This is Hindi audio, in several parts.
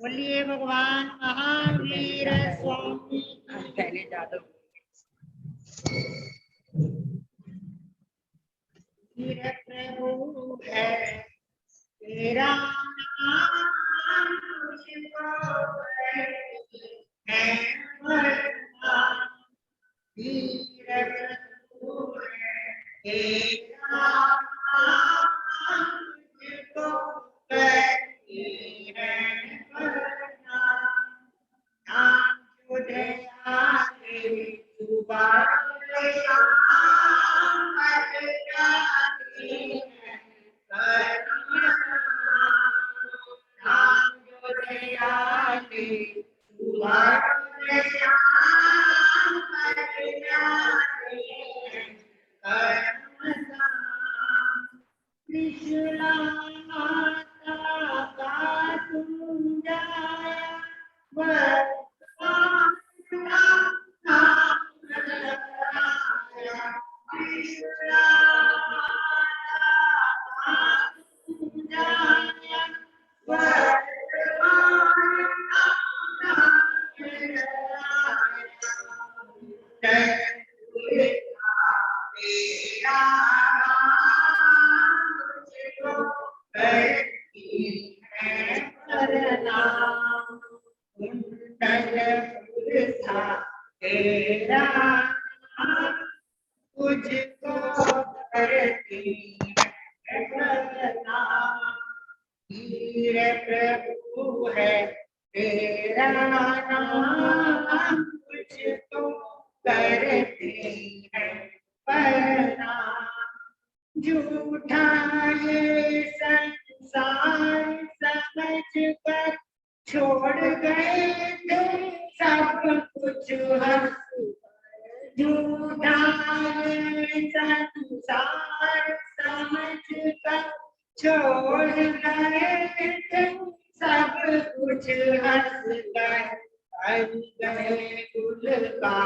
बोलिए भगवान महावीर स्वामी। पहले जादव वीर प्रभु है तेरा नाम, मुझको है मरना। वीर प्रभु है तेरा नाम, मुझको झूठा है संसार समझ कर छोड़ गए थे सब कुछ हंस। झूठा है संसार समझ कर छोड़ गए थे सब कुछ हंस कर। गए गुल का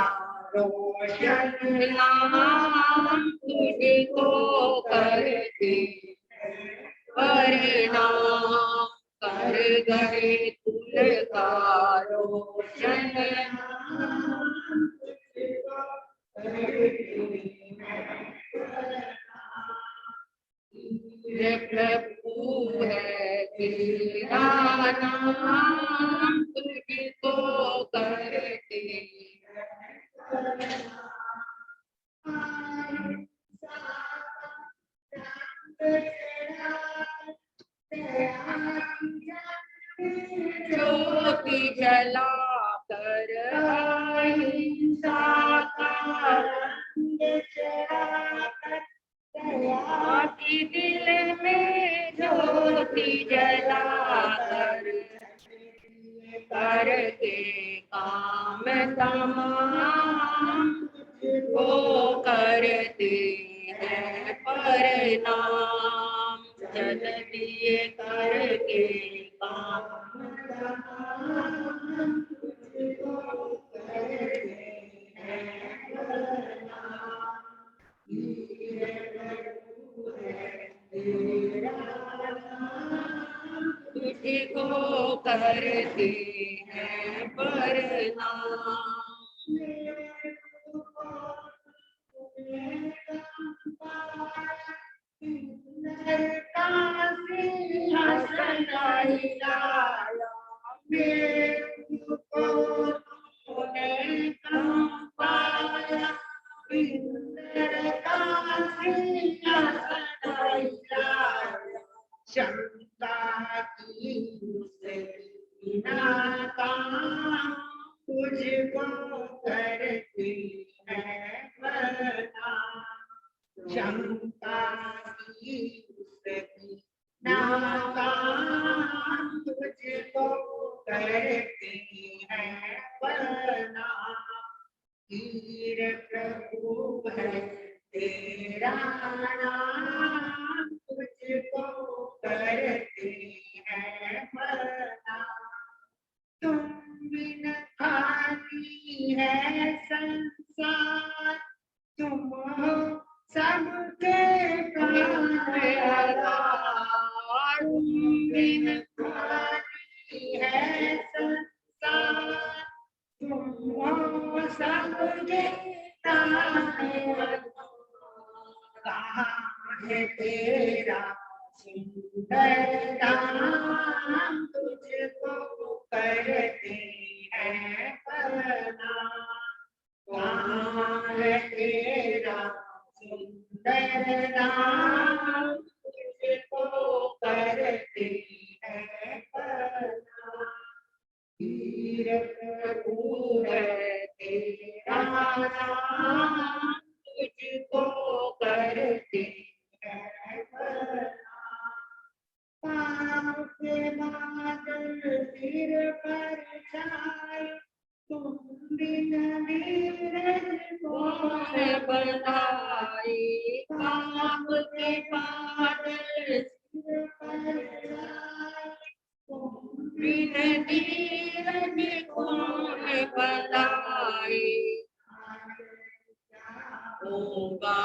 रोशन नाम तुझको करते परिणाम। कर गए गुल का रोशन नाम तुझको करते प्रभु है तेरा नाम तुझको करते ज्योति जला कर अहिंसा का रंग चढ़ा कर दया की दिल में ज्योति जला करके काम तमाम वो करते हैं परिणाम। जल दिए करके काम तमाम वो करते हैं परिणाम। तुझको करते हैं परिणाम। शंका की बिना काम तुझको करते हैं प्रणाम। शंका की उसकी नाकाम तुझको करते हैं प्रणाम। वीर प्रभु है तेरा नाम तुझको करते हैं प्रणाम। तुम बिन खाली है संसार, तुम हो सबके प्राण आधार। तुम बिन खाली है संसार, तुम हो सबके प्राण आधार। कहाँ है तेरा सुंदर नाम तुझको करते हैं प्रणाम। कहाँ है तेरा सुंदर नाम तुझको करते हैं प्रणाम। वीर प्रभु है तेरा नाम तुझको करते हैं प्रणाम। पाप के बादल सिर पर छाए, तुम बिन नीरज कौन बनाए। पाप के बादल सिर पर छाए, तुम बिन नीरज कौन बनाए। होगा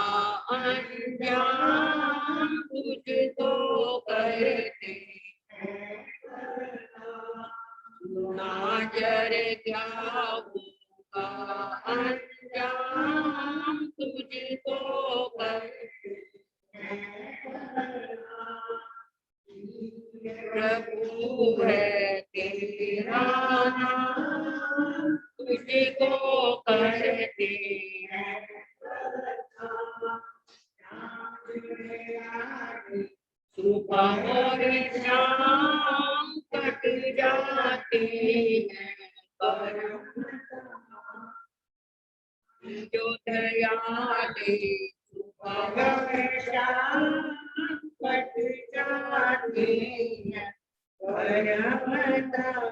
अंजाम तुझको करते हैं नाजर क्या होगा अंजाम तुझको करते हैं प्रभु है तेरा नाम तुझको करते हैं सुबह और शाम कट जाते हैं कर्म जो दयाले। सुबह और शाम कट जाते हैं कर्म।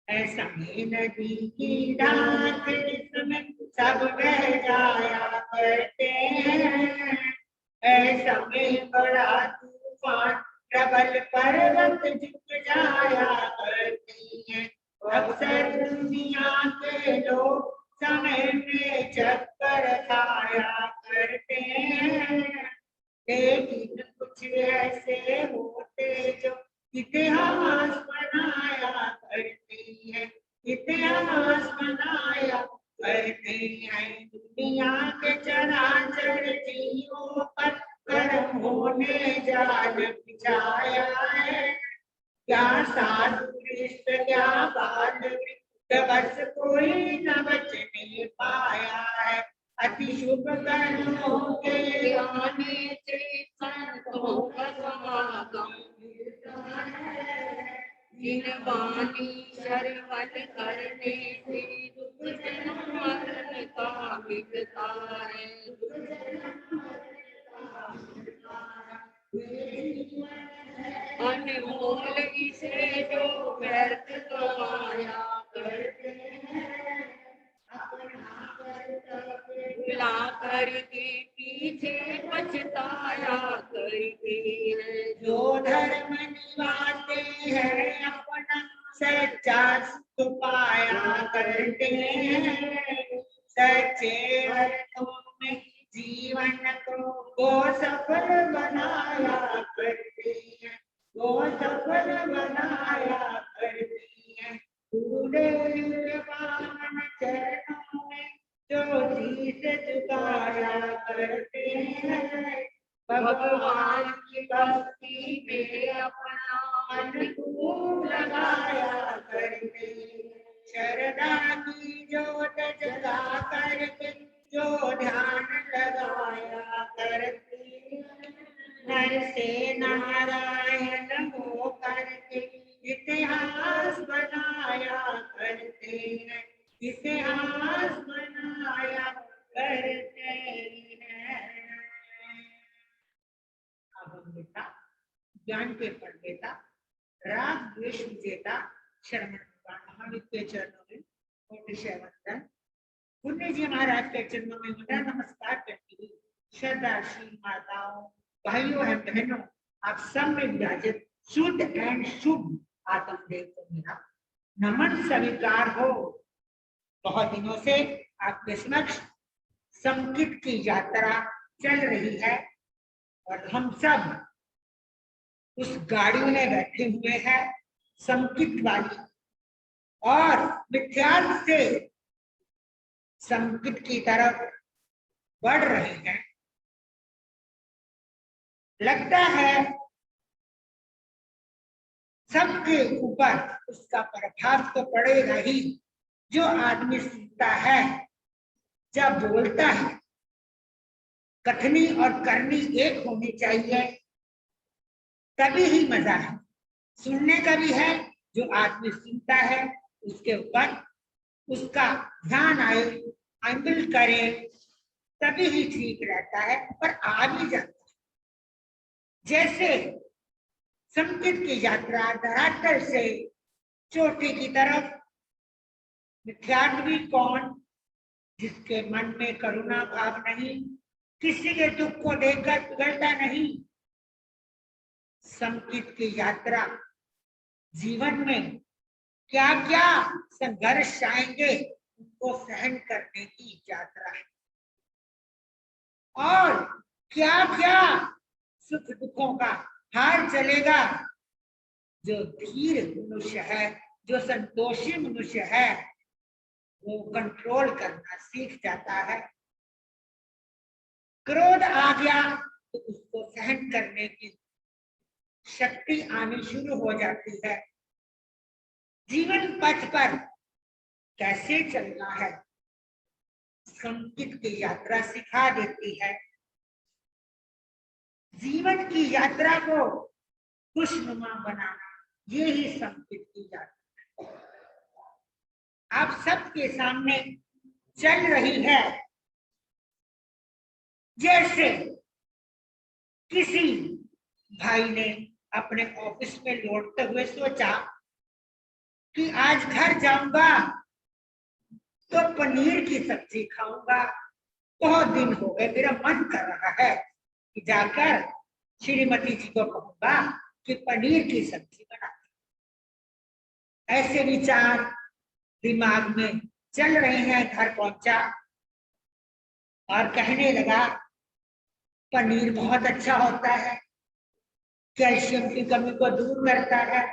ऐसा ही नदी की डाक जिसमें सब बह जाया करते हैं। ऐसा में बड़ा तूफान प्रबल पर्वत झुक जाया करती हैं। अक्सर दुनिया के लोग समय में चक्कर खाया करते हैं। लेकिन कुछ ऐसे होते जो इतिहास बनाया करते हैं। इतिहास बनाया करते हैं। दुनिया के चराचर जीवों पर कर्म होने जाल बिछाया है। क्या साधु कृष्ण क्या बाल वृद्ध बस कोई न बचने पाया है। अति शुभ कर्मों के आने से संतों का समागम जिन वाणी शरवण करने से दुख जन्म मरण का मिटता है। अनमोल इसे जो व्यर्थ कमाया करते हैं। भुला करके पीछे पछताया करते हैं। जो धर्म निभाते हैं अपना सच्चा सुख पाया करते हैं। सच्चे अर्थों में जीवन को सफल बनाया करते हैं। वो सफल बनाया करते हैं। पूरे पावन चरणों में जो शीश झुकाया करते हैं। भगवान की भक्ति में अपना अनुकूल लगाया करते हैं। शरदा की जोत जगा करके जो ध्यान लगाया करते हैं। नर से नारायण हो करके इतिहास बनाया करते हैं, इतिहास बनाया करते हैं। अब हम बेटा ज्ञान के पंडिता राग द्वेष विजेता श्रवण महावीर के चरणों में कोटि वंदन, पुण्य जी महाराज के चरणों में मुद्रा नमस्कार करती हुई श्रद्धाशील माताओं, भाइयों एवं बहनों, आप सब में विराजित शुद्ध एंड शुभ आत्मदेव को मेरा नमन स्वीकार हो। बहुत दिनों से आपके समक्ष संकित की यात्रा चल रही है और हम सब उस गाड़ी में बैठे हुए हैं संकित वाली, और मिथ्यार्थ से संकित की तरफ बढ़ रहे हैं। लगता है सबके ऊपर उसका प्रभाव तो पड़ेगा ही। जो आदमी सुनता है, जब बोलता है, कथनी और करनी एक होनी चाहिए, तभी ही मजा है। सुनने का भी है, जो आदमी सुनता है उसके ऊपर उसका ध्यान आए, अमल करे, तभी ही ठीक रहता है, पर आ भी जाता है। जैसे संकित की यात्रा धरातल से चोटी की तरफ, मिथ्यात्वी कौन? जिसके मन में करुणा भाव नहीं, किसी के दुख को देखकर पिघलता नहीं। संकित की यात्रा जीवन में क्या क्या संघर्ष आएंगे उनको सहन करने की यात्रा है, और क्या क्या सुख दुखों का हार चलेगा। जो धीर मनुष्य है, जो संतोषी मनुष्य है, वो कंट्रोल करना सीख जाता है। क्रोध आ गया तो उसको सहन करने की शक्ति आनी शुरू हो जाती है। जीवन पथ पर कैसे चलना है, संकित की यात्रा सिखा देती है। जीवन की यात्रा को खुशनुमा बनाना, ये ही संकित की यात्रा है। आप सबके सामने चल रही है। जैसे किसी भाई ने अपने ऑफिस में लौटते हुए सोचा कि आज घर जाऊंगा तो पनीर की सब्जी खाऊंगा। बहुत दिन हो गए, मेरा मन कर रहा है कि जाकर श्रीमती जी को कहूंगा कि पनीर की सब्जी बना। ऐसे विचार दिमाग में चल रहे हैं। घर पहुंचा और कहने लगा, पनीर बहुत अच्छा होता है, कैल्शियम की कमी को दूर करता है,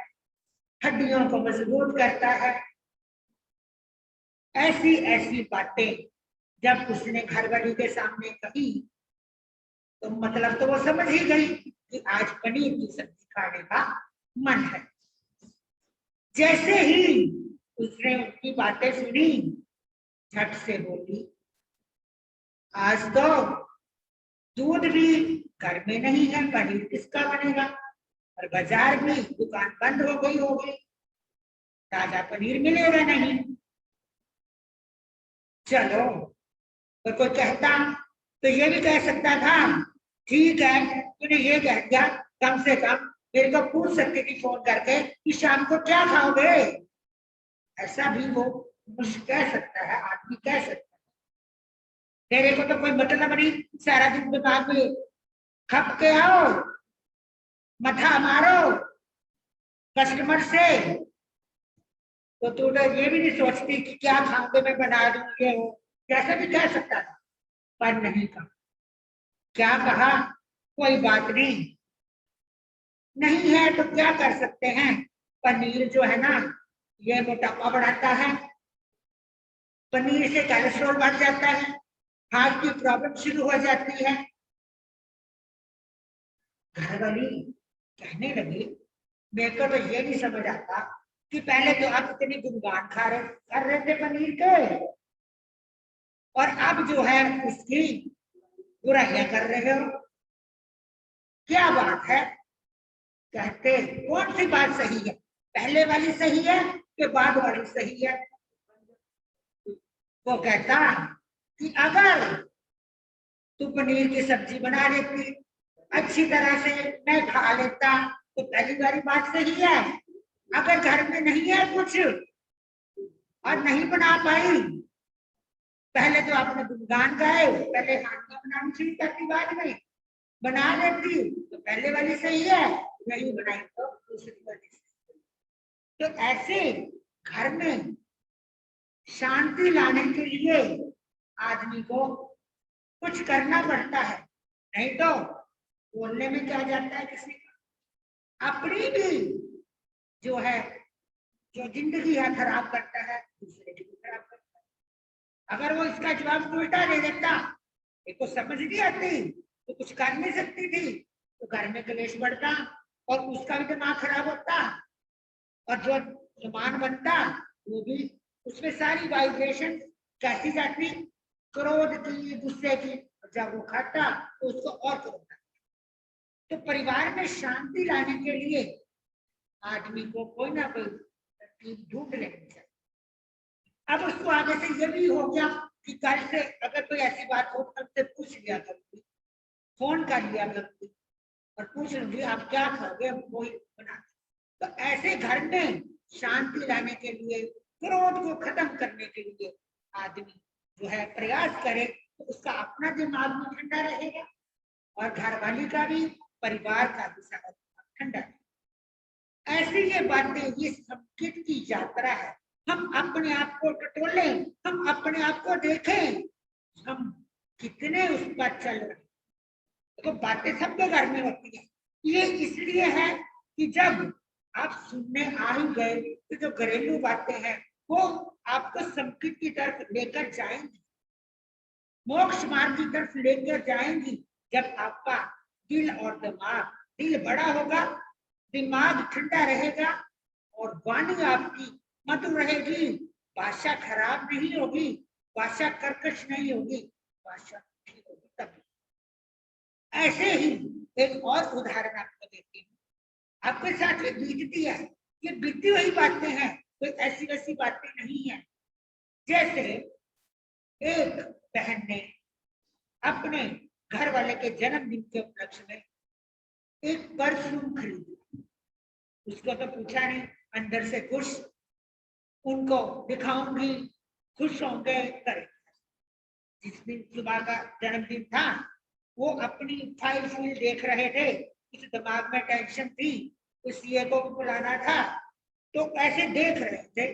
हड्डियों को मजबूत करता है। ऐसी ऐसी बातें जब उसने घरवाली के सामने कही तो मतलब तो वो समझ ही गई कि आज पनीर की सब्जी खाने का मन है। जैसे ही उसने उनकी बातें सुनी, झट से बोली, आज तो दूध भी घर में नहीं है, पनीर किसका बनेगा, और बाजार में दुकान बंद हो गई होगी, ताजा पनीर मिलेगा नहीं। चलो, तो कोई कहता तो ये भी कह सकता था, ठीक है तूने ये कह दिया, कम से कम मेरे को पूछ सकते थी फोन करके कि शाम को क्या खाओगे। ऐसा भी वो कह सकता है, आदमी कह सकता है। तेरे को तो कोई मतलब नहीं, सारा दिन दिमाग में खप के आओ, मथा मारो कस्टमर से, तो तू ये भी नहीं सोचती कि क्या खाओगे मैं बना दूंगी। वो कैसे भी कह सकता था, पर नहीं कहा। क्या कहा, कोई बात नहीं, नहीं है तो क्या कर सकते हैं। पनीर जो है ना, ये मोटापा बढ़ाता है, पनीर से कोलेस्ट्रॉल बढ़ जाता है, हार्ट की प्रॉब्लम शुरू हो जाती है। घरवाली कहने लगी, मेरे को तो ये नहीं समझ आता कि पहले तो आप इतनी गुणगान कर रहे थे पनीर के, और अब जो है उसकी बुराइयां कर रहे हो, क्या बात है। कहते, कौन सी बात सही है, पहले वाली सही है कि बाद वाली सही है। वो कहता कि अगर तू पनीर की सब्जी बना लेती अच्छी तरह से, मैं खा लेता, तो पहली वाली बात सही है। अगर घर में नहीं है कुछ और नहीं बना पाई, पहले तो आपने गुणगान गाए, पहले खाना बनानी शुरू करती, बाद में बना लेती, तो पहले वाली सही है, नहीं बनाई तो दूसरी वाली सही। तो ऐसे घर में शांति लाने के लिए आदमी को कुछ करना पड़ता है, नहीं तो बोलने में क्या जाता है किसी का, अपनी भी जो है जो जिंदगी है खराब करता है, दूसरे की भी खराब करता है। अगर वो इसका जवाब उल्टा दे देता, इसको समझ नहीं आती तो कुछ कर नहीं सकती थी, तो घर में क्लेश बढ़ता और उसका भी दिमाग खराब होता, और जो जमान बनता वो भी, उसमें सारी वाइब्रेशन कैसी जाती, क्रोध की, गुस्से की। जब वो खाता तो उसको और क्रोध आता। तो परिवार में शांति लाने के लिए आदमी को कोई ना कोई तरकीब ढूंढ लेनी चाहिए। अब उसको आगे से ये भी हो गया कि कल से अगर कोई ऐसी बात हो, कल से पूछ लिया कभी, फोन कर लिया कभी और पूछ लूंगी आप क्या खाओगे, वही बना। तो ऐसे घर में शांति लाने के लिए, क्रोध को खत्म करने के लिए आदमी जो है प्रयास करे, तो उसका अपना दिमाग भी ठंडा रहेगा और घरवाली का भी, परिवार का भी सारा दिमाग ठंडा रहेगा। ऐसी ये बातें, ये संकेत की यात्रा है। हम अपने आप को टटोले, हम अपने आप को देखें, हम कितने उस पर चल रहे। तो बातें सबके घर में होती है। ये इसलिए है कि जब आप सुनने आ ही गए तो जो घरेलू बातें हैं वो आपको संकेत की तरफ लेकर जाएंगी, मोक्ष मार्ग की तरफ लेकर जाएंगी। जब आपका दिल और दिमाग, दिल बड़ा होगा, दिमाग ठंडा रहेगा और वाणी आपकी मधुर रहेगी, भाषा खराब नहीं होगी, भाषा कर्कश नहीं होगी, भाषा ठीक होगी। तभी ऐसे ही एक और उदाहरण आपको देती हूँ, आपके साथ ये बीतती है, ये बीती हुई बातें हैं, कोई ऐसी वैसी बातें नहीं है। जैसे एक बहन ने अपने घर वाले के जन्मदिन के उपलक्ष्य में एक परफ्यूम खरीदा, उसको तो पूछा नहीं, अंदर से खुश, उनको दिखाऊंगी, खुश होंगे, करें। जिस दिन सुबह का जन्मदिन था, वो अपनी फाइल फूल देख रहे थे, इस दिमाग में टेंशन थी, उस सीए को भी बुलाना था, तो ऐसे देख रहे थे।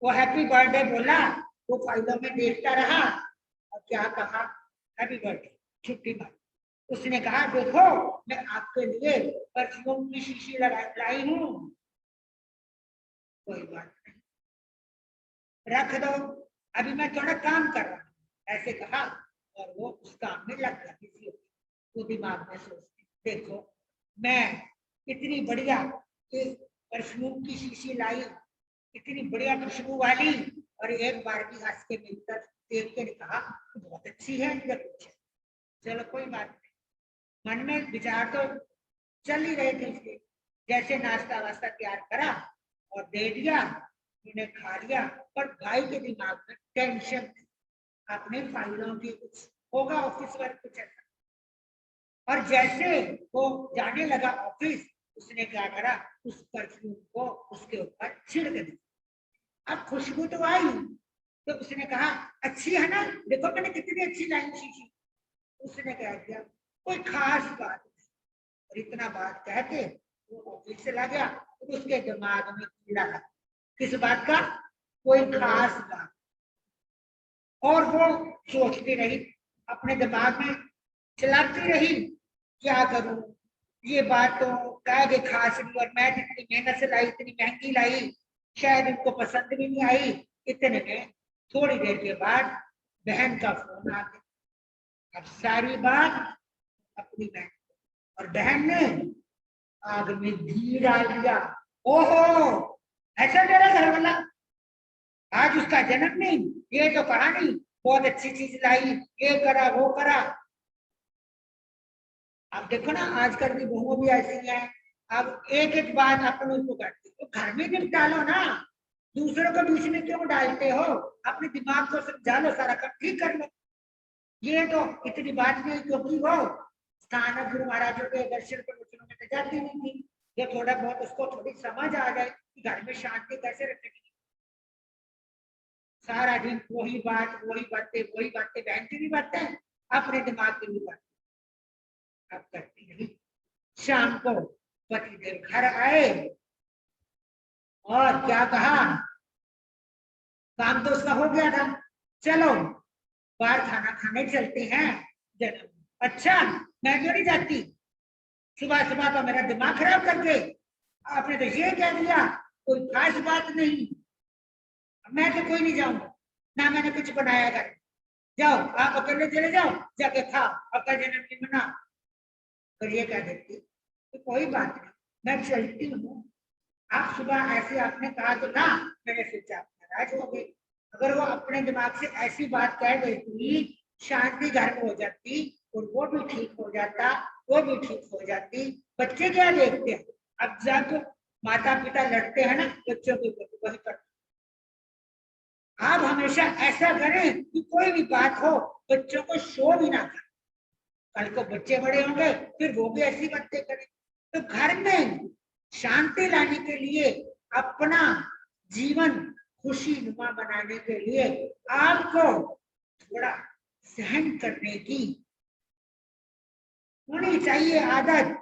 वो हैप्पी बर्थडे बोला, वो फाइलों में देखता रहा और क्या कहा, हैप्पी बर्थडे, छुट्टी मार। उसने कहा देखो मैं आपके लिए परफ्यूम की शीशी लाई हूं। कोई बात नहीं, रख दो, अभी मैं थोड़ा काम कर रहा हूँ, ऐसे कहा और वो उस काम में लग गया। किसी वो दिमाग में सोचती, देखो मैं इतनी बढ़िया परफ्यूम की शीशी लाई, इतनी बढ़िया खुशबू वाली, और एक बार भी हंस के मेरी तरफ देख के कहा बहुत अच्छी है, चलो कोई बात नहीं। मन में विचार तो चल ही रहे थे इसके। जैसे नाश्ता वास्ता तैयार करा और दे दिया, उन्हें खा लिया, पर भाई के दिमाग में टेंशन थी, अपने फाइलों की कुछ होगा, ऑफिस वर्क कुछ ऐसा। और जैसे वो जाने लगा ऑफिस, उसने क्या करा, उस परफ्यूम को उसके ऊपर छिड़क दिया। अब खुशबू तो आई, तो उसने कहा अच्छी है ना, देखो मैंने कितनी अच्छी लाई शीशी। उसने कह दिया कोई खास बात नहीं, और इतना बात कह के वो ऑफिस चला गया। तो उसके दिमाग में कीड़ा लगा, किस बात का, कोई खास बात। और वो सोचती रही, अपने दिमाग में चलाती रही, क्या करूं, ये बात तो कह के खास नहीं, और मैं जितनी मेहनत से लाई, इतनी महंगी लाई, शायद इनको पसंद भी नहीं आई। इतने में थोड़ी देर के बाद बहन का फोन आ गया। अब सारी बात अपनी बहन, और बहन ने आग में घी डाल दिया। ओहो, ऐसा मेरा घर वाला, आज उसका जन्मदिन, ये तो कहा नहीं बहुत अच्छी चीज लाई, ये करा वो करा। अब देखो ना आजकल की बहुओं भी ऐसी है, अब एक एक बात अपन उसको करती, तो घर में निपटा लो ना, दूसरों को बीच में क्यों डालते हो? अपने दिमाग को समझा लो, सारा काम ठीक कर लो। ये तो इतनी बात नहीं, क्योंकि वो स्थानक गुरु महाराजों के दर्शन प्रवचनों में तो जाती नहीं थी। ये थोड़ा बहुत उसको थोड़ी समझ आ जाए कि घर में शांति कैसे रखेगी। सारा दिन वही बात, वही बातें, वही बातें, बहन की भी बातें, अपने दिमाग की भी बातें अब करती नहीं। शाम को पतिदेव घर आए और क्या कहा, काम तो उसका हो गया था, चलो बाहर खाना खाने चलते हैं जन्म। अच्छा, मैं क्यों नहीं जाती? सुबह सुबह तो मेरा दिमाग खराब करके आपने तो ये कह दिया, कोई खास बात नहीं, मैं तो कोई नहीं जाऊंगा, ना मैंने कुछ बनाया कर, जाओ आप अकेले चले जाओ, जाके खाओ, आपका जन्मदिन मनाओ। और ये कह देती तो कोई बात नहीं, मैं चलती हूँ। आप सुबह ऐसे आपने कहा तो था, मेरे से आप नाराज हो गए। अगर वो अपने दिमाग से ऐसी बात कह देती, शांति घर में हो जाती और वो भी ठीक हो जाता, वो भी ठीक हो जाती। बच्चे क्या देखते हैं, अब जब माता पिता लड़ते हैं ना बच्चों के ऊपर, वही करते। आप हमेशा ऐसा करें कि कोई भी बात हो बच्चों को शो भी ना करें, कल को बच्चे बड़े होंगे फिर वो भी ऐसी बातें करें। तो घर में शांति लाने के लिए, अपना जीवन खुशी नुमा बनाने के लिए आपको थोड़ा सहन करने की होनी चाहिए आदत।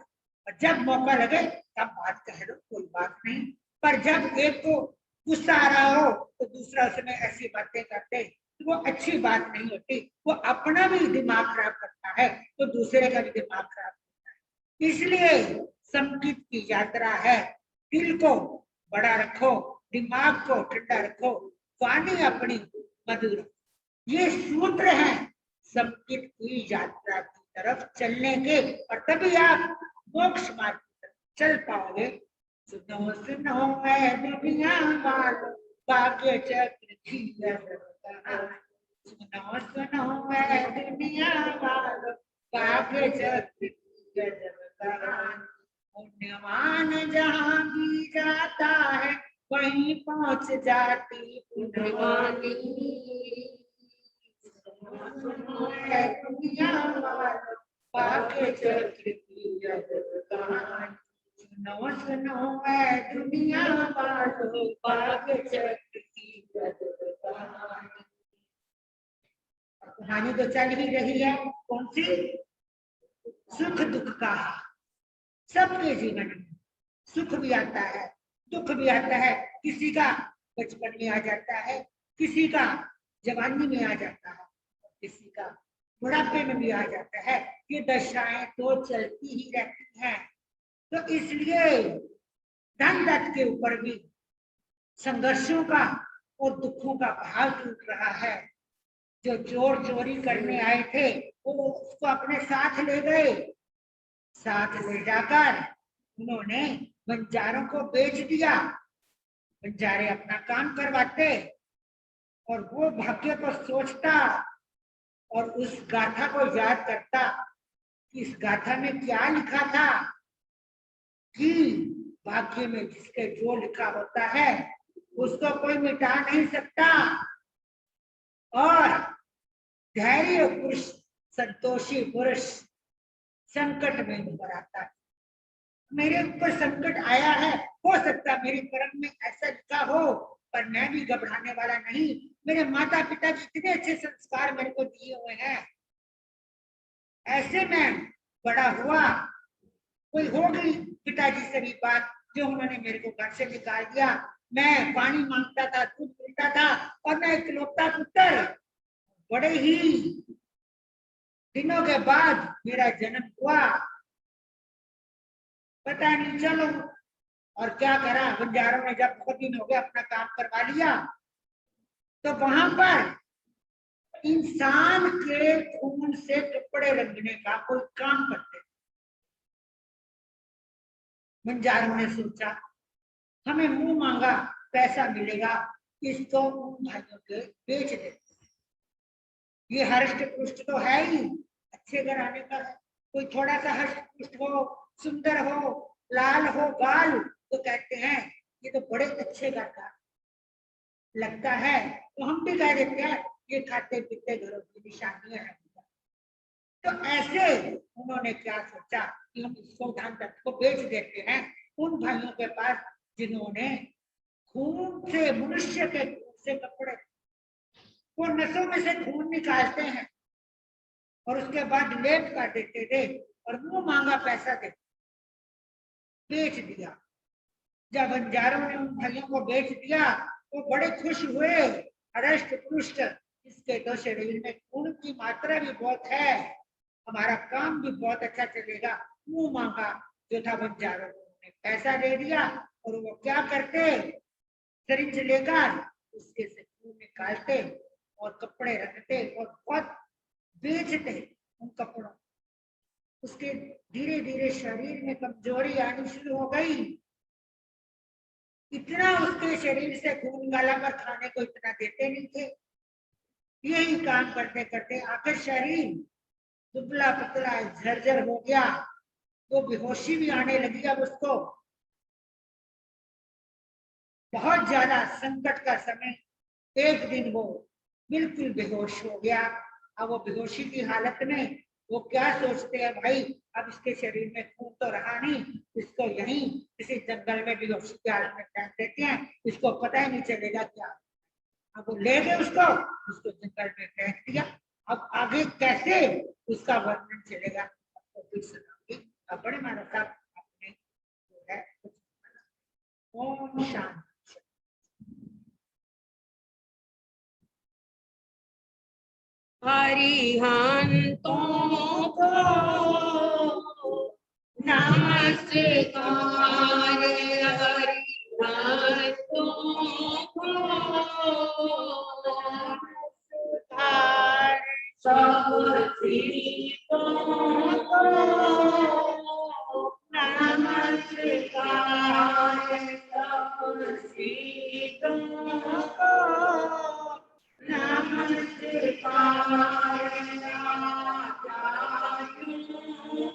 जब मौका लगे तब बात कह लो, कोई बात नहीं। पर जब एक को गुस्सा आ रहा हो तो दूसरा उसमें ऐसी बातें करते तो वो अच्छी बात नहीं होती। वो अपना भी दिमाग खराब करता है तो दूसरे का भी दिमाग खराब करता है। इसलिए संगीत की यात्रा है, दिल को बड़ा रखो, दिमाग को ठंडा रखो, वाणी अपनी मधुर, ये सूत्र है संगीत की यात्रा की तरफ चलने के, और तभी आप मोक्ष मार्ग की तरफ चल पाओगे। सुनो सुनो मैं दुनिया वालों, भाग्य चक्र की सुनो सुनो मैं दुनिया वालों, भाग्य चक्र की पुण्यवान जहाँ भी जाता है वहीं पहुंच जाती पुण्यवानी। दुनिया वालों, भाग्य चक्र की सुनो सुनो मैं दुनिया वालों, भाग्य चक्र की कहानी तो चल ही रही है, कौन सी? सुख दुख का। सबके जीवन में सुख भी आता है, दुख भी आता है। किसी का बचपन में आ जाता है, किसी का जवानी में आ जाता है, किसी का बुढ़ापे में भी आ जाता है। ये दशाएं तो चलती ही रहती हैं। तो इसलिए धन दत्त के ऊपर भी संघर्षों का और दुखों का भाव टूट रहा है। जो चोर चोरी करने आए थे वो उसको अपने साथ ले गए, साथ ले जाकर उन्होंने बंजारों को बेच दिया। बंजारे अपना काम करवाते और वो भाग्य को सोचता और उस गाथा को याद करता कि इस गाथा में क्या लिखा था कि भाग्य में जिसके जो लिखा होता है उसको कोई मिटा नहीं सकता। और धैर्य पुरुष, संतोषी पुरुष संकट में उतर आता है। मेरे ऊपर संकट आया है, हो सकता मेरे कर्म में ऐसा लिखा हो, पर मैं भी घबराने वाला नहीं। मेरे माता पिता के इतने अच्छे संस्कार मेरे को दिए हुए हैं, ऐसे में बड़ा हुआ। कोई होगी पिताजी से भी बात जो उन्होंने मेरे को घर से निकाल दिया। मैं पानी मांगता था, दूध पीता था और मैं इकलौता पुत्र, बड़े ही दिनों के बाद मेरा जन्म हुआ। पता नहीं चलो और क्या करा, बंजारों ने जब बहुत दिन हो गया अपना काम करवा लिया तो वहां पर इंसान के खून से कपड़े रंगने का कोई काम करते। बंजारों ने सोचा हमें मुंह मांगा पैसा मिलेगा, इसको उन भाइयों के बेच देते। ये हर्ष पुष्ट तो है ही, अच्छे घराने का है। कोई थोड़ा सा हर्ष पुष्ट हो, सुंदर हो, लाल हो गाल, तो कहते हैं ये तो बड़े अच्छे घर का। लगता है तो हम भी कह देते हैं ये खाते पीते घरों की निशानियां हैं। तो ऐसे उन्होंने क्या सोचा कि हम इसको धान को बेच देते हैं उन भाइयों के पास जिन्होंने खून से, मनुष्य के खून से कपड़े, वो नसों में से खून निकालते हैं और उसके बाद लेप कर देते थे और मुंह मांगा पैसा देते, बेच दिया। जब बंजारों ने उन भाइयों को बेच दिया तो बड़े खुश हुए, अरष्ट पुष्ट, इसके तो शरीर में खून की मात्रा भी बहुत है, हमारा काम भी बहुत अच्छा चलेगा। मुंह मांगा जो था बंजारों ने पैसा दे दिया और वो क्या करते, सिरिंज लेकर उसके से खून निकालते और कपड़े रखते और बहुत बेचते उन कपड़ों। उसके धीरे धीरे शरीर में कमजोरी आनी शुरू हो गई, इतना उसके शरीर से खून निकाला पर खाने को इतना देते नहीं थे। यही काम करते करते आखिर शरीर दुबला पतला झरझर हो गया, तो बेहोशी भी आने लगी। अब उसको बहुत ज्यादा संकट का समय, एक दिन वो बिल्कुल बेहोश हो गया। अब वो बेहोशी की हालत में वो क्या सोचते हैं, भाई अब इसके शरीर में खून तो रहा नहीं, इसको यहीं किसी जंगल में बेहोशी की हालत में फेंक देते हैं, इसको पता ही नहीं चलेगा क्या। अब वो ले गए उसको जंगल में फेंक दिया। अब आगे कैसे उसका वर्णन चलेगा तो फिर सुनाऊंगी। अब बड़े महाराज साहब आपने जो है ओम शांति। हरिहंतों को नमस्कार, हरिहंतों को नमस्कार, सब सीतों को नमस्कार, सब सीतों को नमस्कार, आचार्यों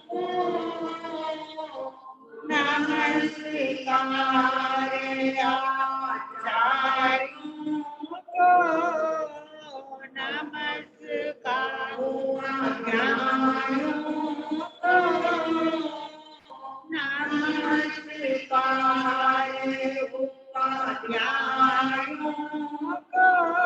को नमस्कार, आचार्यों को नमस्कार, अज्ञानियों को नमस्कार, उपाध्यायों को नमस्कार।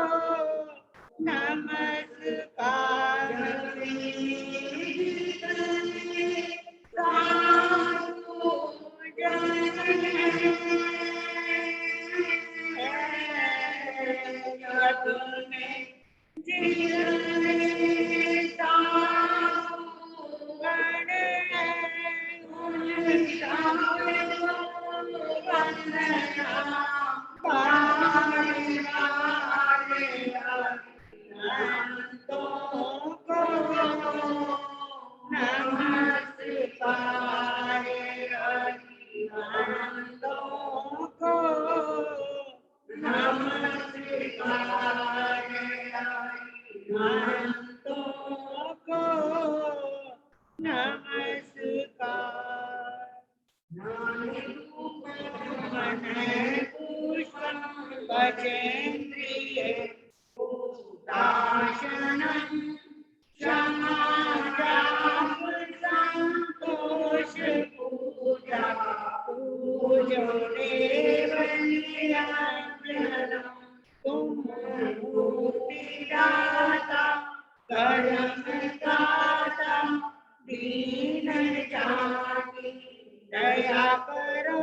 दया करो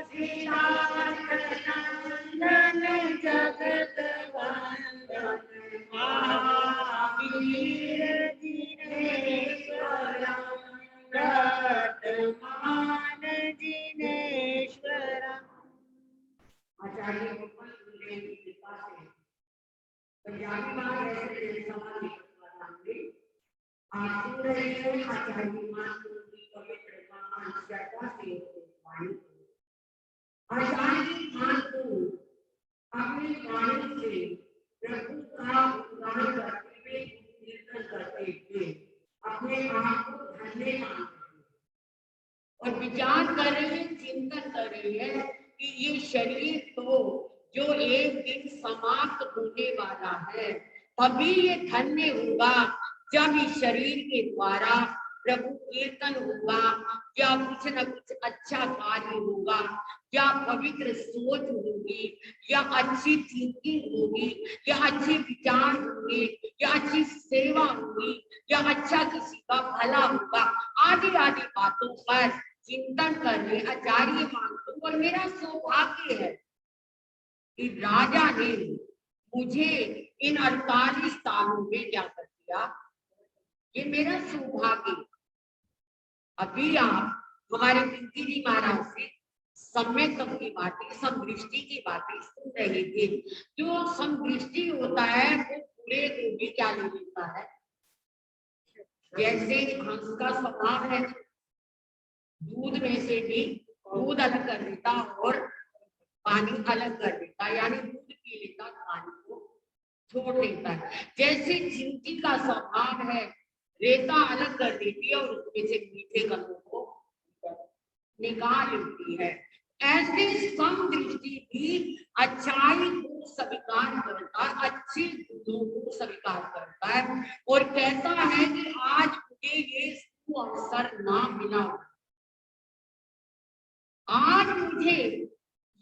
श्रीनाथनंदन जगत वंदन महावीर जिनेश्वरम वर्तमान जिनेश्वरम। आचार्य गोपाल जी की कृपा से पंजाबी में ऐसे समाधि करवाएंगे। आप सुन रहे हैं आचार्य मान की पवित्र महान श्रद्धा से वाणी। आचार्य मान को अपनी वाणी से प्रभु का गुणगान करते हुए कीर्तन करते हुए अपने आप को धन्य मानते हैं और विचार कर रहे हैं, चिंतन कर रहे हैं कि ये शरीर तो जो एक दिन समाप्त होने वाला है। तभी ये धन्य होगा जब इस शरीर के द्वारा प्रभु कीर्तन होगा, या कुछ न कुछ अच्छा कार्य होगा, या पवित्र सोच होगी, या अच्छी थिंकिंग होगी, या अच्छे विचार होंगे, या अच्छी सेवा होगी, या अच्छा किसी का भला होगा, आदि आदि बातों पर चिंतन करने आचार्य मानतो। और मेरा सौभाग्य है कि राजा ने मुझे इन 48 सालों में क्या कर दिया, ये मेरा सौभाग्य। अभी आप हमारे पिंकी जी महाराज से सम्यक्तम की बातें, समदृष्टि की बातें सुन रहे थे। जो समदृष्टि होता है वो पूरे को भी क्या ले लेता है, जैसे हंस का स्वभाव है दूध में से भी दूध अलग कर देता और पानी अलग कर देता, यानी दूध पी लेता, पानी को छोड़ देता है। जैसे चिंटी का स्वभाव है, रेता अलग कर देती है और उसमें से मीठे कणों को निकाल लेती है। ऐसे समदृष्टि भी अच्छाई को स्वीकार करता है, अच्छे गुणों को स्वीकार करता है और कहता है कि आज मुझे ये अवसर ना मिला, आज मुझे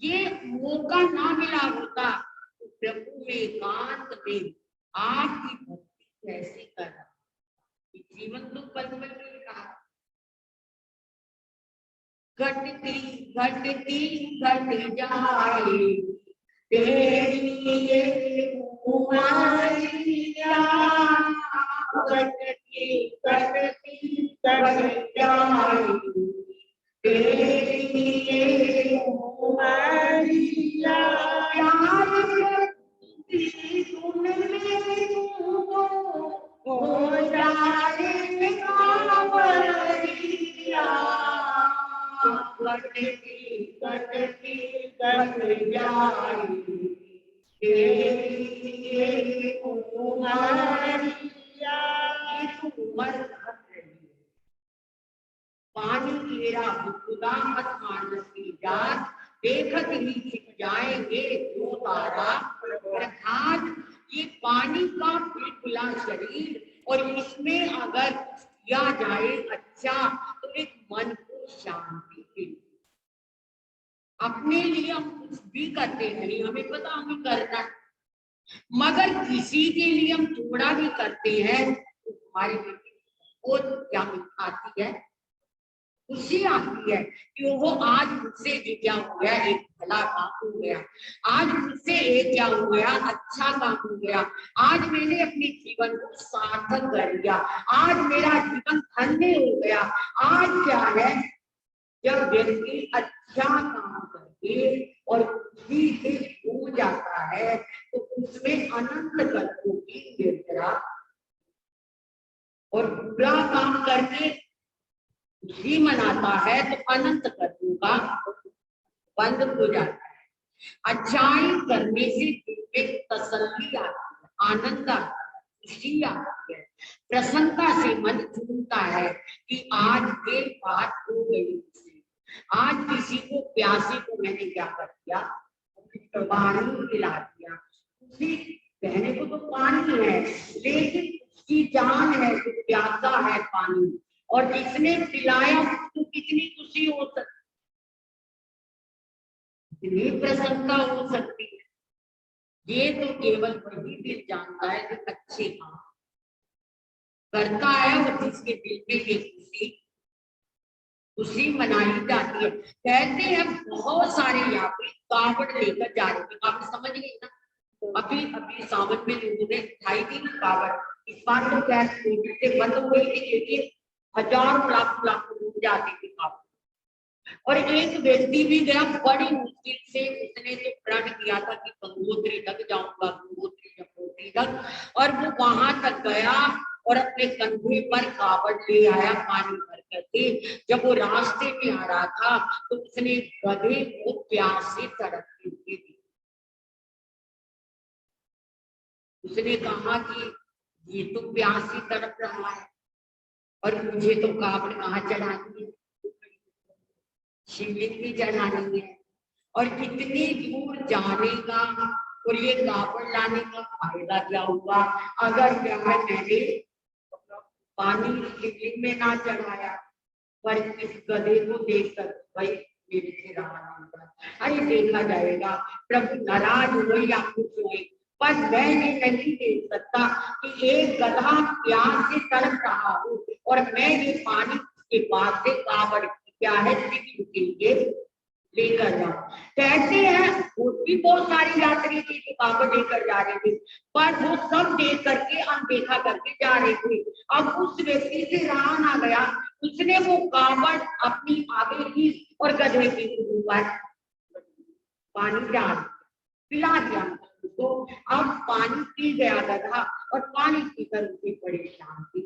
ये मौका ना मिला होता तो प्रभु में एकांत में आपकी भक्ति कैसे करना। जीवन तो पल पल में कहा, घटती घटती घट जाए तेरी ये उमरिया, घटती घटती घट जाए तेरी ये उमरिया, प्यार करती तुमने हो जाए कांवरिया, घटती घटती घट जाए तेरी ये उमरिया। उम्र घट रही है, पानी केरा खुदा मत मानस की जात, देखत ही छिप जाएंगे दो तारा अर्थात ये पानी का बिलकुला शरीर, और इसमें अगर किया जाए अच्छा तो एक मन को शांति मिलती। अपने लिए हम कुछ भी करते नहीं, हमें पता हमें करना, मगर किसी के लिए हम थोड़ा भी करते हैं तो हमारे वो क्या आती है, खुशी आती है कि वो आज मुझसे क्या हो गया, एक भला काम हो गया, आज मुझसे एक क्या हो गया, अच्छा काम हो गया, आज मैंने अपने जीवन को सार्थक कर लिया, आज मेरा जीवन धन्य हो गया। आज क्या है, जब व्यक्ति अच्छा काम करके और खुशी से हो जाता है तो उसमें अनंत कष्टों की निद्रा, और बुरा काम करके खुशी मनाता है तो अनंत कष्टों का बंद हो जाता है। अच्छाई करने से दिल में तसल्ली आती है, आनंद आता है, खुशी आती है, प्रसन्नता से मन झूमता है कि आज ये बात हो गई, आज किसी को प्यासे को मैंने क्या कर दिया, पानी पिला दिया। उसी कहने को तो पानी है, लेकिन उसकी जान है जो प्यासा है पानी, और जिसने पिलाया उसको कितनी खुशी हो सकती, कितनी प्रसन्नता हो सकती है। ये तो केवल वही दिल जानता है जो अच्छे काम करता है, और जिसके दिल में ये खुशी मनाई जाती है। कहते हैं बहुत सारे यात्री कावड़ लेकर जा रहे थे, आप समझ गए ना, अभी अभी सावन में लोगों ने उठाई थी ना कावड़, इस बार तो क्या कोविड से बंद हो गई थी, लेकिन हजारों लाखों लोग जाते थे कावड़। और एक व्यक्ति भी गया, बड़ी मुश्किल से उसने तो प्रण किया था कि गंगोत्री तक जाऊंगा, गंगोत्री यमुनोत्री तक, और वो वहां तक गया और अपने कंधे पर कावड़ ले आया पानी भर करके। जब वो रास्ते में आ रहा था तो उसने गधे को प्यास से तड़पते हुए देखा। उसने कहा कि ये तो प्यास से तड़प रहा है और मुझे तो कावड़ कहाँ चढ़ानी है, शिवलिंग भी चढ़ानी है, और कितनी दूर जाने का और ये कावड़ लाने का फायदा क्या हुआ अगर क्या है मैंने पानी शिवलिंग में ना चढ़ाया पर इस गधे को देखकर भाई मेरे से रहा नहीं था। अरे देखा जाएगा प्रभु नाराज हुए या कुछ हुए पर मैं ये नहीं देख सकता कि एक गधा प्यास से तड़प रहा हो और मैं ये पानी के पास से कावड़ क्या है के लिए लेकर जाओ। कहते हैं और भी बहुत सारी यात्री थी जो कावड़ लेकर जा रहे थे पर वो सब देख करके अनदेखा करके जा रहे थे। अब उस व्यक्ति से रहा ना गया, उसने वो कावड़ अपनी आगे की और गधे की ऊपर पानी डाल पिला दिया उसको। अब पानी पी गया गधा और पानी पीकर उसकी परेशान थी,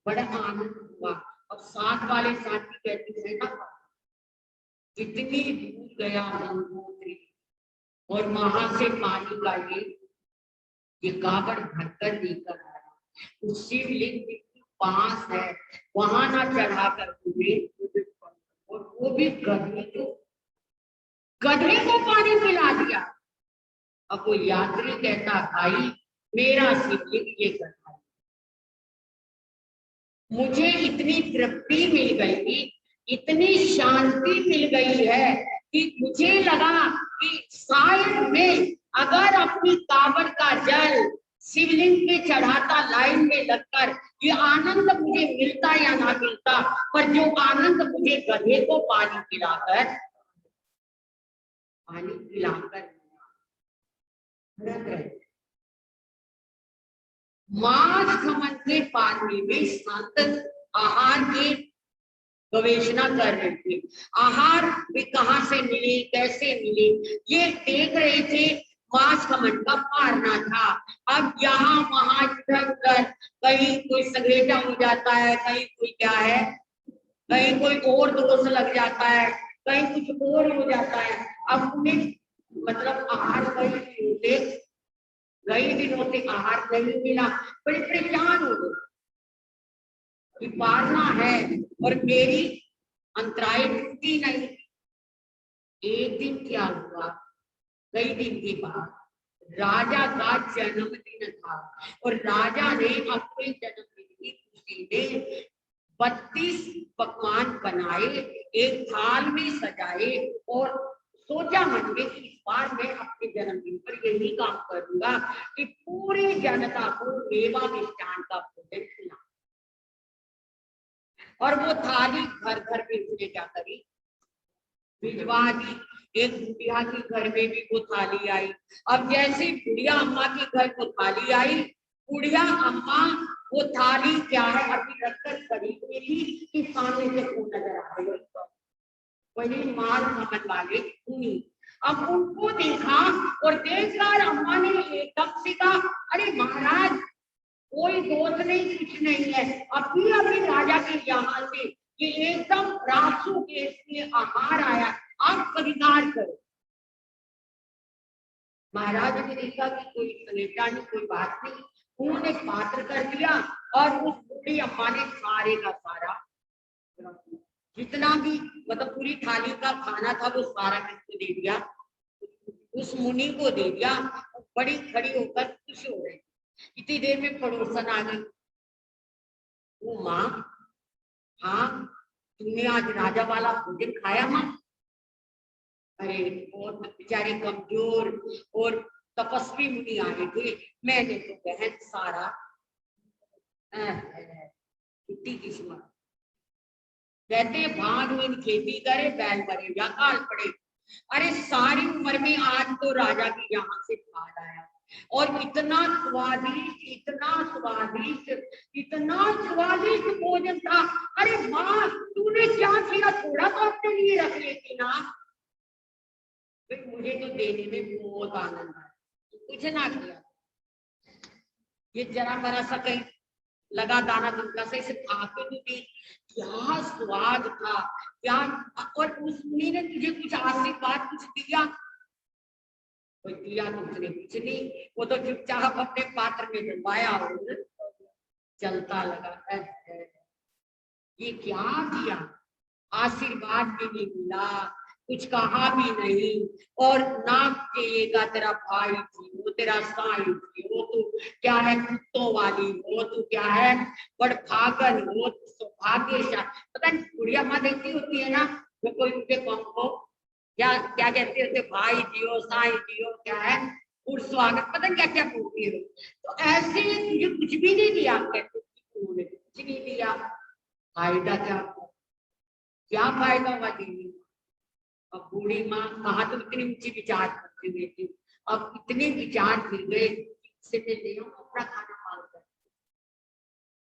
बड़ा आनंद हुआ। अब साथ वाले साथी कहते हैं ना इतनी दूर गया गंगोत्री और वहां से पानी का ये कावड़ भरकर लेकर आया। उस शिवलिंग के पास है वहां ना चढ़ा कर तुम्हें और वो भी गधे को पानी पिला दिया। अब वो यात्री कहता भाई मेरा शिवलिंग ये गधा मुझे इतनी तृप्ति मिल गई इतनी शांति मिल गई है कि मुझे लगा कि शायद मैं अगर अपनी कावड़ का जल शिवलिंग पे चढ़ाता लाइन में लगकर ये आनंद मुझे मिलता या ना मिलता पर जो आनंद मुझे गधे को पानी पिलाकर मांस खमन के पानी में संत आहार की गवेषणा कर रहे थे। आहार भी कहाँ से मिले कैसे मिले ये देख रहे थे। मांस खमन का मारना था। अब यहाँ वहां इधर उधर कहीं कोई सगेटा हो जाता है कहीं कोई क्या है कहीं कोई और दोष लग जाता है कहीं कुछ और हो जाता है। अब उन्हें मतलब आहार कई दिनों से आहार नहीं मिला बड़े परेशान हो गए पारना है और मेरी अंतराय टूटी नहीं। एक दिन क्या हुआ कई दिन के बाद राजा का जन्मदिन था और राजा ने अपने जन्मदिन की खुशी में 32 पकवान बनाए एक थाल में सजाए और सोचा मन में कि इस बार मैं अपने जन्मदिन पर यही काम करूंगा कि पूरी जनता को मेवा मिष्ठान का भोजन खिलाऊं। और वो थाली घर घर में उसने क्या करी भिजवा दी। एक बुढ़िया के घर में भी वो थाली आई। अब जैसे बुढ़िया अम्मा के घर वो थाली आई बुढ़िया अम्मा वो थाली क्या है अभी रखकर खरीद में थी कि सामने से वो नजर आ रही वही माल खमन वाले उन्हीं। अब उनको देखा और देखकर अम्मा ने एकदम से कहा अरे महाराज कोई दोष नहीं कुछ नहीं है अभी अभी राजा के यहाँ से ये एकदम रासू केस में आहार आया आप स्वीकार करो। महाराज ने देखा कि कोई सलेटा नहीं कोई बात नहीं उन्होंने पात्र कर दिया और उस बूढ़ी अम्मा ने सारे का सारा जितना भी मतलब पूरी थाली का खाना था वो सारा किसको दे दिया उस मुनि को दे दिया। बड़ी खड़ी होकर खुश हो रही। इतनी देर में पड़ोसन आ गई। वो माँ हाँ तुमने आज राजा वाला भोजन खाया माँ? अरे बहुत बेचारे कमजोर और तपस्वी मुनि आए थे मैंने तो बहन सारा कितनी किस्मत। कहते भाग में खेती करे बैल मरे या काल पड़े। अरे सारी उम्र में आज तो राजा के यहाँ से खाना आया और इतना स्वादिष्ट भोजन था। अरे माँ तूने क्या किया थोड़ा तो अपने लिए रख लेती ना। मुझे तो देने में बहुत आनंद आया कुछ ना किया ये जरा बरा सा कहीं लगा दाना दुमका से इसे खाके भी थी क्या स्वाद था क्या। और उस मुनि ने तुझे कुछ आशीर्वाद कुछ दिया? कोई दिया तो उसने कुछ नहीं वो तो चुपचाप अपने पात्र में डुबाया और चलता लगा है। ये क्या दिया आशीर्वाद भी नहीं मिला कुछ कहा भी नहीं, और नाक चाहिएगा तेरा भाई थी, वो तेरा साई थी, वो तो क्या है कुत्तों वाली, वो तो क्या है बड़भागन, वो तो सौभाग्यशाली। पता नहीं बुढ़िया माँ देखती होती है ना, वो कोई उनके कौन को क्या क्या कहते होते, भाई जियो साई जियो, क्या है स्वागत, पता नहीं क्या क्या बोलती है। तो ऐसे तुझे कुछ भी नहीं दिया, कहते उन्होंने कुछ नहीं दिया, फायदा क्या फायदा हुआ दीदी। अब बूढ़ी माँ कहा तो इतनी ऊंची विचार करती हुई थी, अब इतने विचार गिर गए से मैं ले आऊं अपना खाना मांग कर।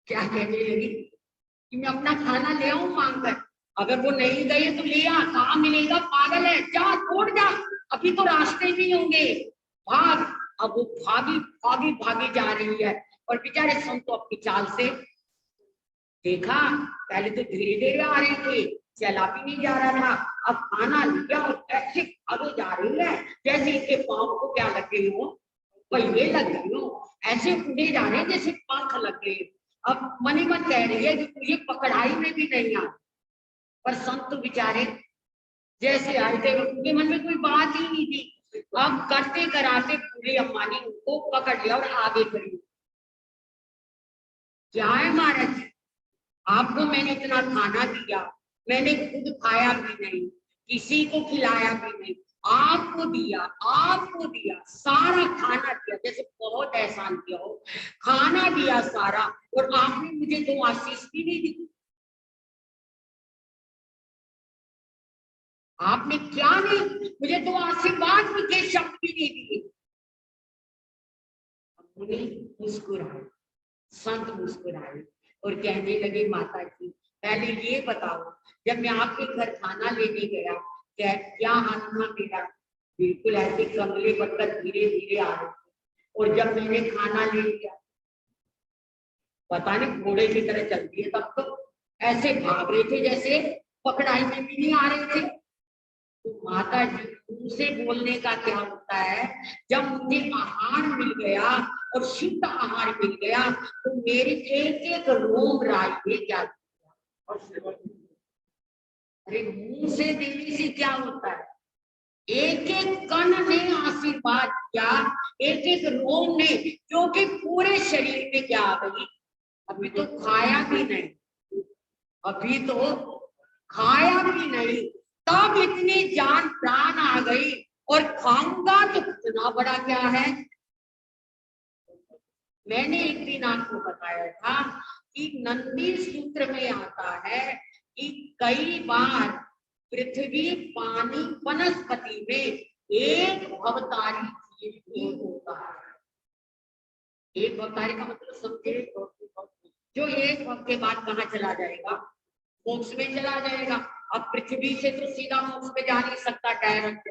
क्या कहने लगी कि मैं अपना खाना ले आऊं मांग कर, अगर वो नहीं गई तो ले आ, कहाँ मिलेगा, पागल है, जा छोड़ जा, अभी तो रास्ते भी होंगे, भाग। अब वो भागी भागी भागी जा रही है, और बेचारे संत तो अपनी चाल से देखा, पहले तो धीरे धीरे आ रही थी, चला भी नहीं जा रहा था, अब खाना लिया और ऐसे आगे जा रही है जैसे इनके पाँव को क्या लगे हो, पहिए लग गई हो, ऐसे उड़े जा रहे हैं जैसे पंख लग गए। अब मनी मन कह रही है कि तुझे पकड़ाई में भी नहीं आ, पर संत बेचारे जैसे आए थे उनके मन में कोई बात ही नहीं थी। अब करते कराते पूरी अम्मा ने उनको पकड़ लिया और आगे करी। क्या है महाराज, आपको मैंने इतना खाना दिया, मैंने खुद खाया भी नहीं, किसी को खिलाया भी नहीं, आपको दिया सारा खाना दिया, जैसे बहुत एहसान किया हो, खाना दिया सारा, और आपने मुझे दो आशीष भी नहीं दी। आपने क्या नहीं, मुझे दो आशीर्वाद भी के शब्द भी नहीं दिए। मुस्कुराए, संत मुस्कुराए और कहने लगे माता जी पहले ये बताओ, जब मैं आपके घर खाना लेने गया क्या आत्मा मेरा बिल्कुल ऐसे कमले बनकर धीरे धीरे आ रहे थे, और जब मैंने खाना ले लिया पता नहीं घोड़े की तरह चलती है, तब तो ऐसे भाग रहे थे जैसे पकड़ाई में भी नहीं आ रहे थे। तो माता जी उनसे बोलने का क्या होता है, जब मुझे आहार मिल गया और शुद्ध आहार मिल गया तो मेरे एक एक रोम राय ने क्या किया, और अरे मुंह से देने से क्या होता है, एक एक कण ने आशीर्वाद किया, एक एक रोम ने, क्योंकि पूरे शरीर में क्या आ गई, अभी तो खाया भी नहीं, अभी तो खाया भी नहीं, तब इतनी जान प्राण आ गई, और खाऊंगा तो कितना बड़ा क्या है। मैंने एक दिन आपको बताया था कि नंदी सूत्र में आता है कि कई बार पृथ्वी पानी वनस्पति में एक भवतारी जीव भी होता है। एक भवतारी का मतलब समझे, जो एक भव के बाद कहाँ चला जाएगा, मोक्ष में चला जाएगा। अब पृथ्वी से तो सीधा मोक्ष में जा नहीं सकता डायरेक्ट,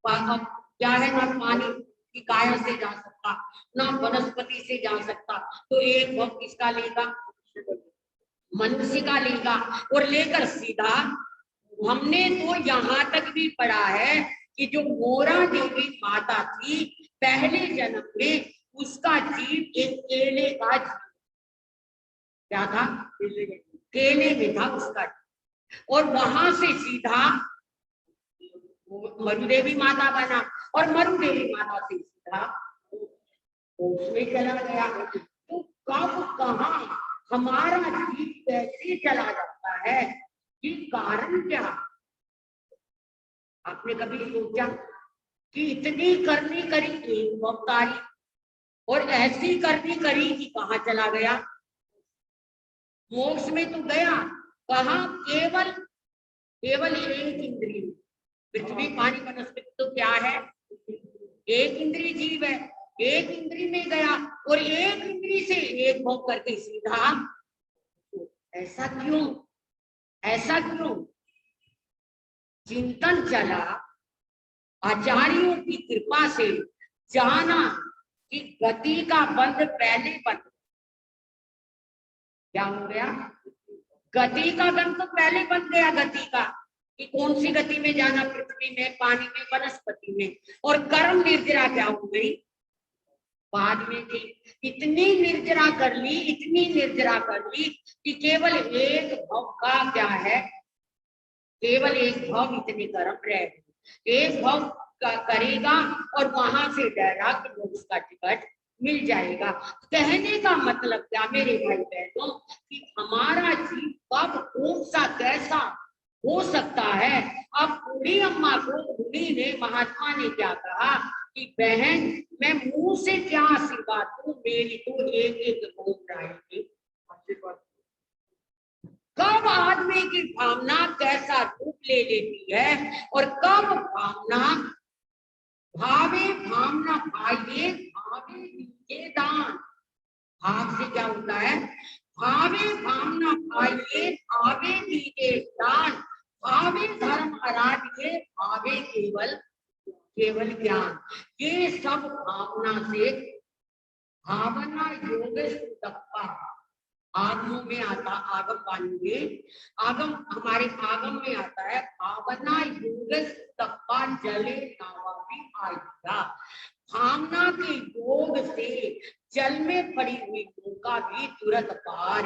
क्या है ना पानी की काया से जा सकता, ना वनस्पति से जा सकता, तो एक भव किसका लेगा, मनुष्य का लेगा, और लेकर सीधा हमने तो यहाँ तक भी पढ़ा है कि जो मोरा देवी माता थी पहले जन्म में, उसका जीव एक केले का जीव, क्या था, केले में था उसका, और वहां से सीधा मरुदेवी माता बना, और मरुदेवी माता से सीधा उसमें चला गया। तो कब कहाँ हमारा जीव कैसे चला जाता है, ये कारण क्या, आपने कभी सोचा कि इतनी करनी करी एक अवतारी, और ऐसी करनी करी कि कहाँ चला गया, मोक्ष में तो गया, कहा केवल केवल एक इंद्रिय, पृथ्वी पानी वनस्पति तो क्या है, एक इंद्रिय जीव है, एक इंद्रिय में गया, और एक इंद्रिय से एक भोग करके सीधा, ऐसा क्यों, ऐसा क्यों, चिंतन चला, आचार्यों की कृपा से जाना कि गति का बंध पहले बंध, क्या हो गया, गति का बंध तो पहले बन गया, गति का कि कौन सी गति में जाना, पृथ्वी में, पानी में, वनस्पति में, और कर्म निर्जरा क्या हो गई, बाद में थी। इतनी निर्जरा कर ली, इतनी निर्जरा कर ली कि केवल एक भव का क्या है, केवल एक भव इतने कर्म रह गए, एक भव करेगा और वहां से डायरेक्ट उसका टिकट मिल जाएगा। कहने का मतलब क्या मेरे भाई बहनों, कि हमारा जीव कब कौन सा कैसा हो सकता है। अब बूढ़ी अम्मा को बूढ़ी ने, महात्मा ने क्या कहा कि बहन मैं मुंह से क्या आशीर्वाद दूं, मेरी तो एक एक रोग रहेगी। कब आदमी की भावना कैसा रूप ले लेती है और कब भावना भावे भावना भाइये भावे दीजिए दान। भाव से क्या होता है, भावे भावना भाइये भावे दीजिए दान, भावे धर्म आराध्य भावे केवल केवल ज्ञान। ये सब भावना से, भावना योग सुतप्पा आगमों में आता, आगम वाणी आगम हमारे आगम में आता है, भावना योग सुतप्पा जले नावापी आएगा। भावना के योग से जल में पड़ी हुई नौका भी तुरंत पार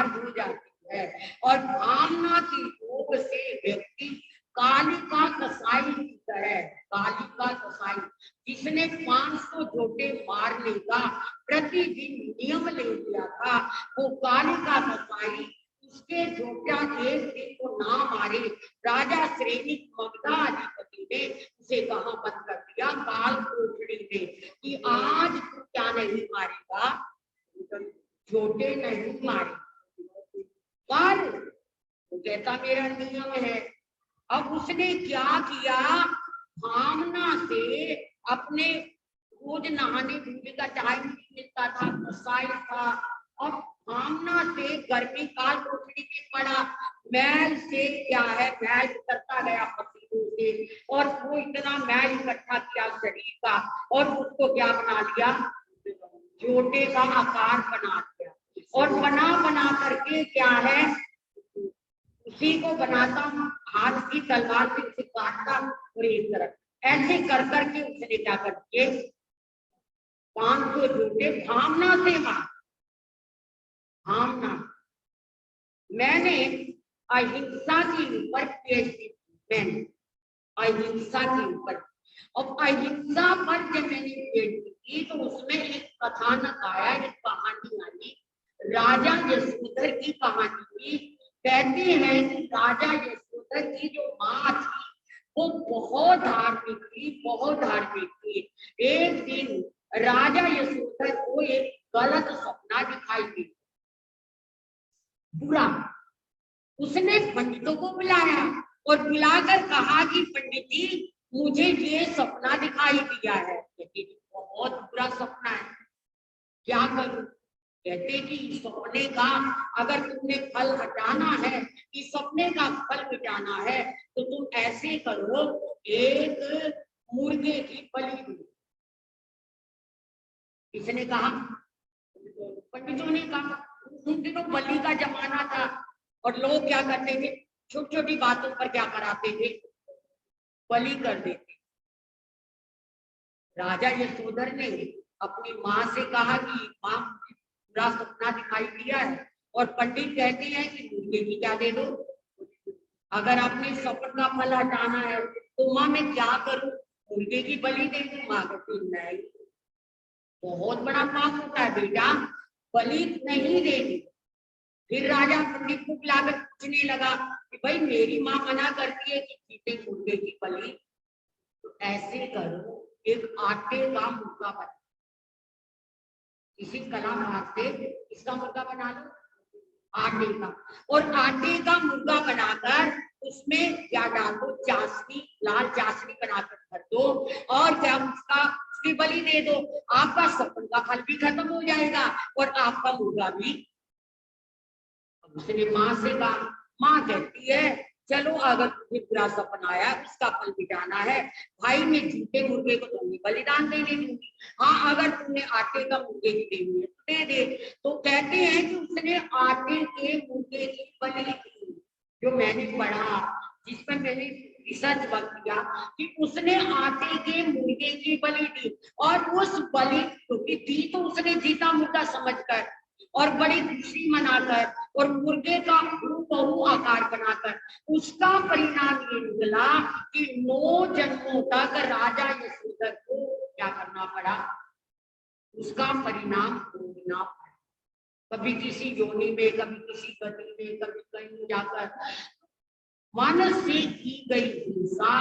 हो जाती है। और भावना के योग से व्यक्ति कालिका कसाई की तरह, कालिका कसाई जिसने 500 झोटे मारने का प्रतिदिन नियम ले लिया था, वो कालिका कसाई उसके झोटा एक दिन को ना मारे, राजा श्रेणी ममता अधिपति ने उसे कहाँ बंद कर दिया, काल कोठड़ी में, कि आज तू क्या नहीं मारेगा, झोटे नहीं मारे पर वो कहता मेरा नियम है। अब उसने क्या किया, भावना से अपने रोज नहाने धोने का टाइम नहीं मिलता था, कसाई था, अब भावना से गर्मी काल कोठरी में पड़ा, मैल से क्या है, मैल करता गया पसीनों से, और वो इतना मैल इकट्ठा किया शरीर का और उसको क्या बना लिया, झोटे का आकार बना दिया। और बना करके क्या है, उसी को बनाता हाथ की तलवार से उसे काटता और एक तरफ ऐसे कर करके उसने क्या कर दिए, 500 झूठे भावना से मार। भावना, मैंने अहिंसा के ऊपर पीएचडी, मैंने अहिंसा के ऊपर, अब अहिंसा पर जब मैंने पीएचडी की तो उसमें एक कथानक आया, एक कहानी आई, राजा यशोधर की कहानी थी। कहते हैं कि राजा यशोधर की जो माँ थी वो बहुत धार्मिक थी, बहुत धार्मिक थी। एक दिन राजा यशोधर को एक गलत सपना दिखाई दिया, बुरा। उसने पंडितों को बुलाया और बुलाकर कहा कि पंडित जी मुझे ये सपना दिखाई दिया है, लेकिन बहुत बुरा सपना है, क्या करूं। कहते कि सपने का अगर तुमने फल हटाना है, इस सपने का फल मिटाना है, तो तुम ऐसे करो, एक मुर्गे की बलि दो। किसने कहा, पंडितों ने कहा। उन दिनों बलि का जमाना था और लोग क्या करते थे, छोटी छोटी बातों पर क्या कराते थे, बलि कर देते। राजा यशोधर ने अपनी माँ से कहा कि माँ पूरा सपना दिखाई दिया है, और पंडित कहते हैं कि मुर्गे की क्या दे दो, अगर अपने सपन का फल हटाना है तो माँ मैं क्या करूं, मुर्गे की बलि दे दूं। माँ कहती नहीं, बहुत बड़ा पाप होता है बेटा, बलि नहीं देगी। फिर राजा पंडित को बुलाकर पूछने लगा कि भाई मेरी माँ मना करती है कि जीते मुर्गे की बलि, तो ऐसे करो एक आटे का मुर्गा बना, किसी कलाकार से इसका मुर्गा बना लो, आटे का, और आटे का मुर्गा बनाकर उसमें क्या डाल दो, चाशनी, लाल चाशनी बनाकर कर दो, और क्या उसका उसकी बलि दे दो। आपका सपन का फल भी खत्म हो जाएगा और आपका मुर्गा भी। उसने माँ से कहा, माँ कहती है चलो अगर तुम्हें पूरा सपना आया, उसका फल मिटाना है, भाई मैं जीते मुर्गे को तुम्हें बलिदान दे दूंगी, हाँ अगर तुमने आटे का मुर्गे की देनी है तो दे दे। तो कहते हैं कि उसने आटे के मुर्गे की बलि दी, जो मैंने पढ़ा, जिसमें मैंने रिसर्च वर्क किया कि उसने आटे के मुर्गे की बलि दी, और उस बलि क्योंकि दी तो उसने जीता मुर्गा समझकर और बड़ी खुशी मनाकर, और मुर्गे का बहु आकार बनाकर। उसका परिणाम ये निकला कि 9 जन्मों तक राजा यशोधर को क्या करना पड़ा, उसका परिणाम भोगना पड़ा। कभी किसी योनि में, कभी किसी गति में, कभी कहीं जाकर। मन से की गई हिंसा,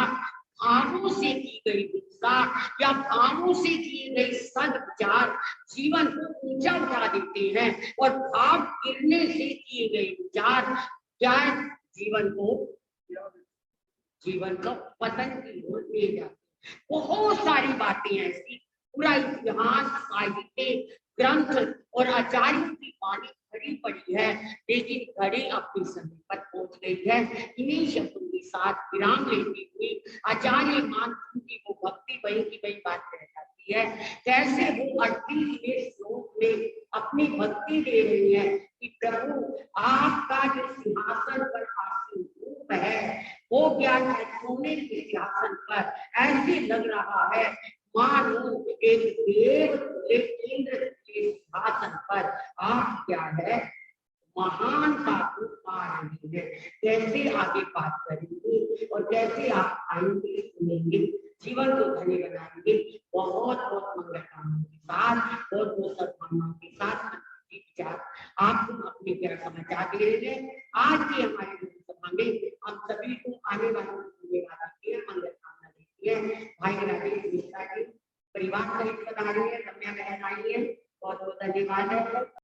भावों से की गई हिंसा या भावों से किए गए सद्विचार जीवन को ऊंचा उठा देते हैं, और भाव गिरने से किए गए विचार क्या जीवन का पतन की ओर ले जाते हैं। बहुत सारी बातें ऐसी, पूरा इतिहास, साहित्य, ग्रंथ और आचार्यों की वाणी भरी पड़ी है, लेकिन घड़ी अपने समय पर पहुंच गई है। इन्हीं शब्दों के साथ विराम लेती हुई आचार्य मानसिंह की वो भक्ति वही की वही बात कह जाती है। कैसे वो 38वें श्लोक में अपनी भक्ति दे रही है कि प्रभु आपका जो सिंहासन पर आसीन रूप है वो ज्ञान है, सोने के सिंहासन पर ऐसे लग रहा है मानो एक देव इंद्र के सिंहासन पर आप क्या है महानता को पा रही है। कैसे आगे बात करेंगे और कैसे आप आएंगे, सुनेंगे, जीवन को धन्य बनाएंगे। बहुत बहुत मंगलकामनाओं के साथ, बहुत बहुत सद्भावनाओं के साथ विचार आपको अपने क्या समाचार दे रहे हैं। आज की हमारी सभा में हम सभी को आने वालों को धन्यवाद देती है, मंगलकामना देती है। भाई राजेश मिश्रा जी परिवार सहित बता रही है, रम्या बहन आई है, बहुत बहुत धन्यवाद है।